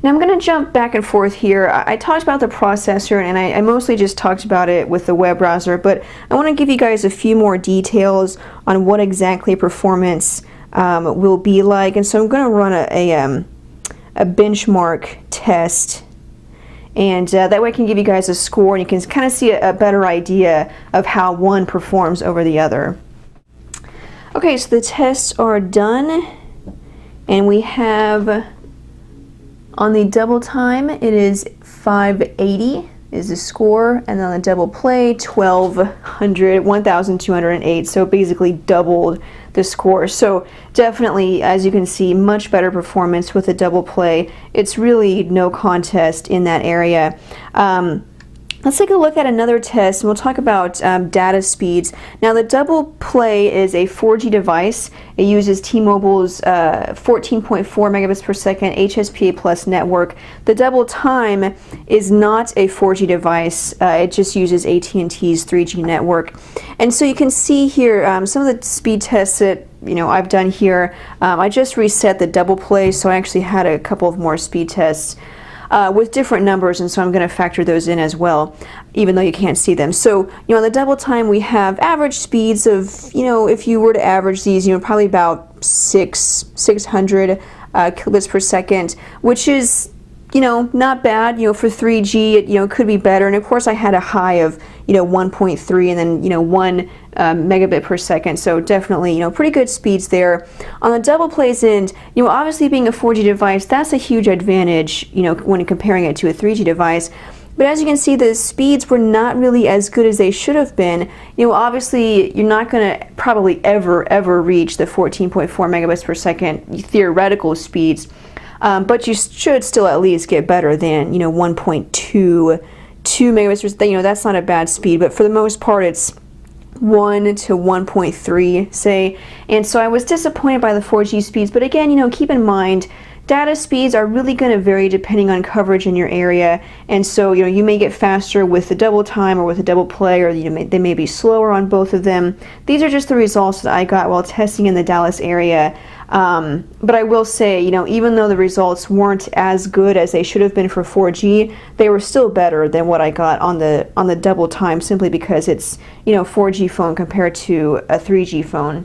Now I'm going to jump back and forth here. I talked about the processor, and I mostly just talked about it with the web browser, but I want to give you guys a few more details on what exactly performance will be like. And so I'm going to run a benchmark test, and that way I can give you guys a score, and you can kind of see a better idea of how one performs over the other. Okay, so the tests are done, and we have on the DoubleTime it is 580 is the score, and on the DoublePlay 1208, so basically doubled the score. So definitely, as you can see, much better performance with the DoublePlay. It's really no contest in that area. Let's take a look at another test, and we'll talk about data speeds. Now, the DoublePlay is a 4G device. It uses T-Mobile's 14.4 megabits per second HSPA plus network. The DoubleTime is not a 4G device. It just uses AT&T's 3G network. And so you can see here some of the speed tests that I've done here. I just reset the DoublePlay, so I actually had a couple of more speed tests with different numbers, and so I'm going to factor those in as well, even though you can't see them. So, on the DoubleTime we have average speeds of, if you were to average these, probably about 600 kilobits per second, which is, not bad. For 3G, it could be better. And of course, I had a high of 1.3 and then 1 megabit per second. So definitely pretty good speeds there. On the DoublePlay's end, obviously being a 4G device, that's a huge advantage when comparing it to a 3G device. But as you can see, the speeds were not really as good as they should have been. Obviously you're not going to probably ever reach the 14.4 megabits per second theoretical speeds. But you should still at least get better than 1.2 megabits per second. That's not a bad speed, but for the most part it's 1 to 1.3, say. And so I was disappointed by the 4G speeds, but again, keep in mind, data speeds are really going to vary depending on coverage in your area, and so you may get faster with the DoubleTime or with the DoublePlay, or they may be slower on both of them. These are just the results that I got while testing in the Dallas area. But I will say, even though the results weren't as good as they should have been for 4G, they were still better than what I got on the DoubleTime, simply because it's 4G phone compared to a 3G phone.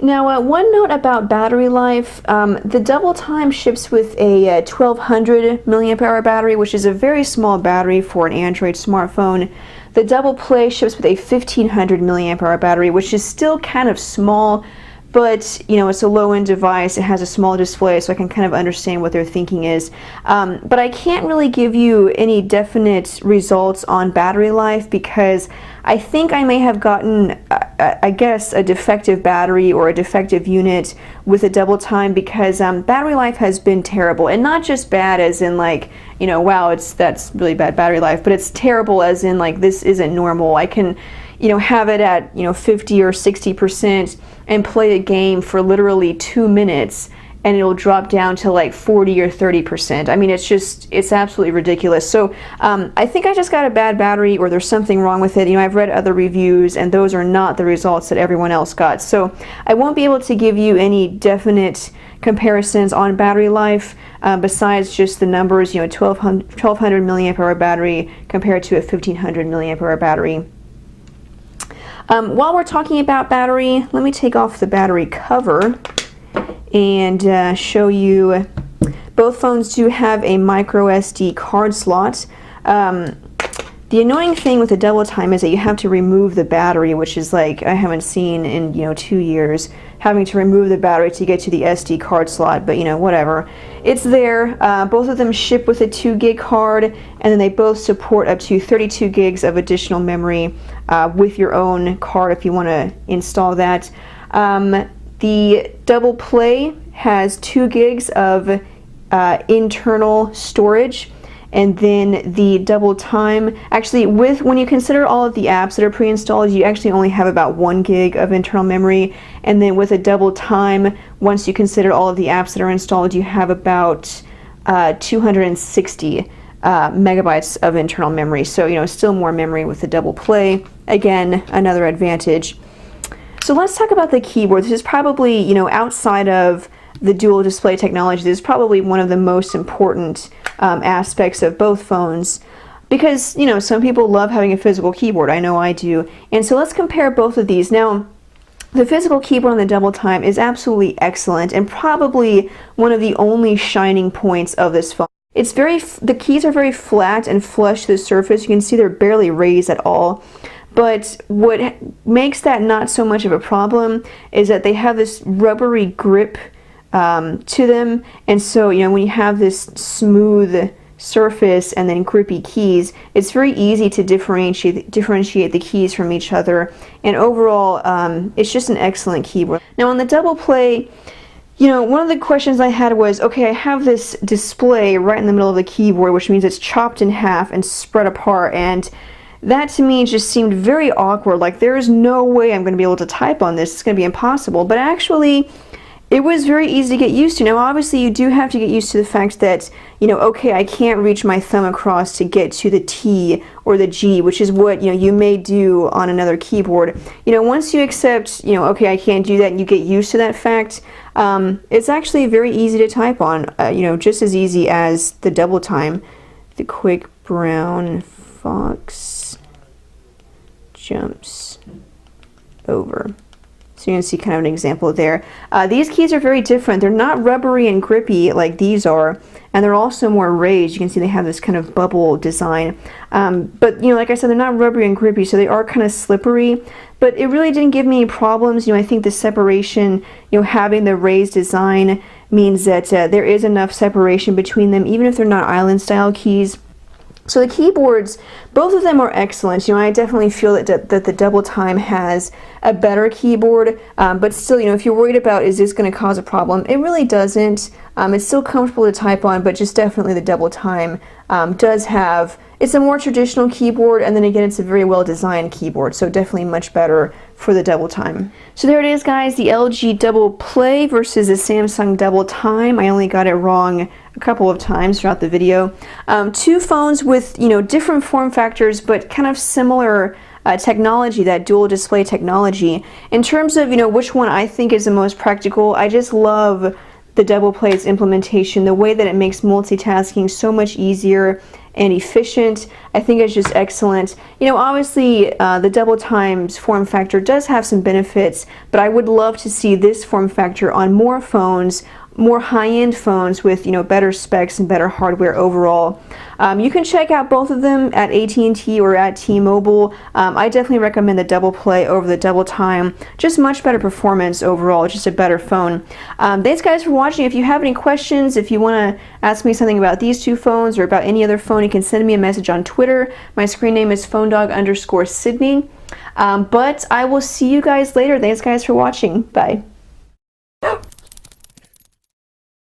Now, one note about battery life, the DoubleTime ships with a 1200 milliamp hour battery, which is a very small battery for an Android smartphone. The DoublePlay ships with a 1500 milliamp hour battery, which is still kind of small, but it's a low-end device. It has a small display, so I can kind of understand what their thinking is. But I can't really give you any definite results on battery life, because I think I may have gotten, I guess, a defective battery or a defective unit with a DoubleTime, because battery life has been terrible, and not just bad as in like, wow, that's really bad battery life, but it's terrible as in like, this isn't normal. I can have it at 50 or 60% and play a game for literally 2 minutes, and it'll drop down to like 40 or 30%. I mean, it's absolutely ridiculous. So I think I just got a bad battery, or there's something wrong with it. I've read other reviews, and those are not the results that everyone else got. So I won't be able to give you any definite comparisons on battery life besides just the numbers, 1200 milliamp hour battery compared to a 1500 milliamp hour battery. While we're talking about battery, let me take off the battery cover and show you both phones do have a micro SD card slot. The annoying thing with the DoubleTime is that you have to remove the battery, which is like, I haven't seen in 2 years, having to remove the battery to get to the SD card slot, but whatever. It's there. Both of them ship with a 2 gig card, and then they both support up to 32 gigs of additional memory with your own card if you want to install that. The DoublePlay has 2 gigs of internal storage, and then the DoubleTime, actually, when you consider all of the apps that are pre-installed, you actually only have about 1 gig of internal memory, and then with a DoubleTime, once you consider all of the apps that are installed, you have about 260 megabytes of internal memory. So still more memory with the DoublePlay. Again, another advantage. So let's talk about the keyboard. This is probably outside of the dual display technology. This is probably one of the most important aspects of both phones, because, you know, some people love having a physical keyboard. I know I do. And so let's compare both of these. Now, the physical keyboard on the DoubleTime is absolutely excellent and probably one of the only shining points of this phone. It's the keys are very flat and flush to the surface. You can see they're barely raised at all. But what makes that not so much of a problem is that they have this rubbery grip to them. And so, you know, when you have this smooth surface and then grippy keys, it's very easy to differentiate the keys from each other. And overall, it's just an excellent keyboard. Now on the DoublePlay, you know, one of the questions I had was, okay, I have this display right in the middle of the keyboard, which means it's chopped in half and spread apart, and that to me just seemed very awkward. Like, there is no way I'm going to be able to type on this. It's going to be impossible. But actually, it was very easy to get used to. Now, obviously, you do have to get used to the fact that, you know, okay, I can't reach my thumb across to get to the T or the G, which is what, you know, you may do on another keyboard. You know, once you accept, you know, okay, I can't do that, and you get used to that fact, it's actually very easy to type on, you know, just as easy as the DoubleTime. The quick brown fox jumps over. So you can see kind of an example there. These keys are very different. They're not rubbery and grippy like these are, and they're also more raised. You can see they have this kind of bubble design. But, you know, like I said, they're not rubbery and grippy, so they are kind of slippery. But it really didn't give me any problems. You know, I think the separation, you know, having the raised design means that there is enough separation between them, even if they're not island-style keys. So the keyboards, both of them are excellent. You know, I definitely feel that the DoubleTime has a better keyboard, but still, you know, if you're worried about is this going to cause a problem, it really doesn't. It's still comfortable to type on, but just definitely the DoubleTime does have, it's a more traditional keyboard, and then again, it's a very well-designed keyboard, so definitely much better for the DoubleTime. So there it is, guys, the LG DoublePlay versus the Samsung DoubleTime. I only got it wrong a couple of times throughout the video. Two phones with, you know, different form factors, but kind of similar technology, that dual display technology. In terms of, you know, which one I think is the most practical, I just love the DoublePlay's implementation, the way that it makes multitasking so much easier and efficient. I think it's just excellent. You know, obviously the DoubleTime's form factor does have some benefits, but I would love to see this form factor on more phones, more high-end phones with, you know, better specs and better hardware overall. You can check out both of them at AT&T or at T-Mobile. I definitely recommend the DoublePlay over the DoubleTime. Just much better performance overall, just a better phone. Thanks guys for watching. If you have any questions, if you want to ask me something about these two phones or about any other phone, you can send me a message on Twitter. My screen name is phonedog_Sydney. But I will see you guys later. Thanks guys for watching. Bye.